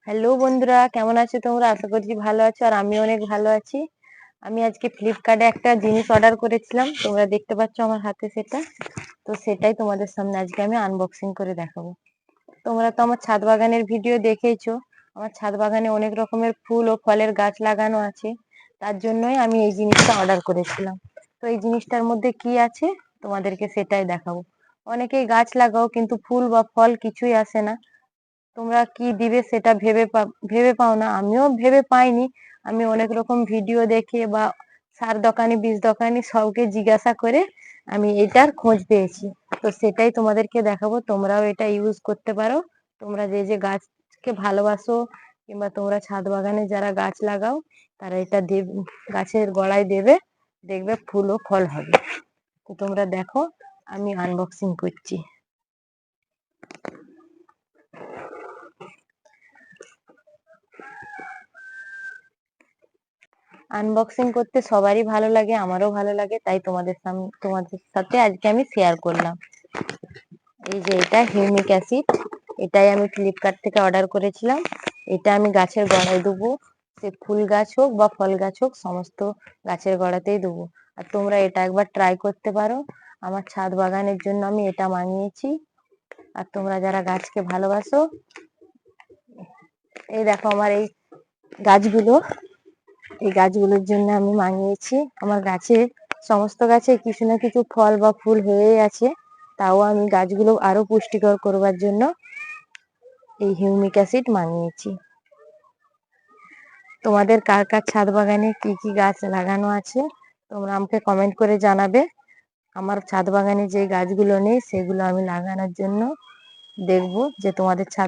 Hello বন্ধুরা, কেমন আছো তোমরা? আশা করছি ভালো আছো আর আমি অনেক ভালো আছি। আমি আজকে ফ্লিপকার্টে একটা জিনিস অর্ডার করেছিলাম, তোমরা দেখতে পাচ্ছ আমার হাতে সেটা। তো সেটাই তোমাদের সামনে আজকে আমি আনবক্সিং করে দেখাবো। তোমরা তো আমার ছাদ বাগানের ভিডিও দেখেইছো। আমার ছাদ বাগানে অনেক রকমের ফুল ও ফলের গাছ লাগানো আছে, তার জন্যই আমি এই জিনিসটা অর্ডার করেছিলাম। তো এই জিনিসটার মধ্যে কি আছে তোমাদেরকে সেটাই দেখাবো। অনেকেই গাছ লাগাও কিন্তু ফুল বা ফল কিছুই আসে না। তোমরা কি দিবে সেটা ভেবে পাও না, আমিও ভেবে পাইনি। আমি অনেক রকম ভিডিও দেখে বা সার দোকানি বীজ দোকানি সবকে জিজ্ঞাসা করে আমি এটার খোঁজ পেয়েছি। তো সেটাই তোমাদেরকে দেখাবো, তোমরাও এটা ইউজ করতে পারো। তোমরা যে যে গাছকে ভালোবাসো কিংবা তোমরা ছাদ বাগানে যারা গাছ লাগাও তারা এটা গাছের গোড়ায় দেবে, দেখবে ফুল ও ফল হবে। তো তোমরা দেখো, আমি আনবক্সিং করছি। আনবক্সিং করতে সবারই ভালো লাগে, আমারও ভালো লাগে, তাই তোমাদের সাথে আজকে আমি শেয়ার করলাম। এই যে এটা হিউমিক অ্যাসিড, এটাই আমি ফ্লিপকার্ট থেকে অর্ডার করেছিলাম। এটা আমি গাছের গোড়ায় দেবো, সে ফুল গাছ হোক বা ফল গাছ হোক, সমস্ত গাছের গোড়াতেই দেবো। আর তোমরা এটা একবার ট্রাই করতে পারো। আমার ছাদ বাগানের জন্য আমি এটা মানিয়েছি। আর তোমরা যারা গাছকে ভালোবাসো, এই দেখো আমার এই গাছগুলো, এই গাছগুলোর জন্য আমি মানিয়েছি। আমার সমস্ত গাছে কিছু না কিছু ফল বা ফুল হয়ে আছে, তাও আমি গাছগুলো আরো পুষ্টিকর করবার জন্য এই হিউমিক অ্যাসিড মানিয়েছি। তোমাদের কার কার ছাদ বাগানে কি কি গাছ লাগানো আছে তোমরা আমাকে কমেন্ট করে জানাবে। আমার ছাদ বাগানে যে গাছগুলো নেই সেগুলো আমি লাগানোর জন্য দেখবো যে তোমাদের ছাদ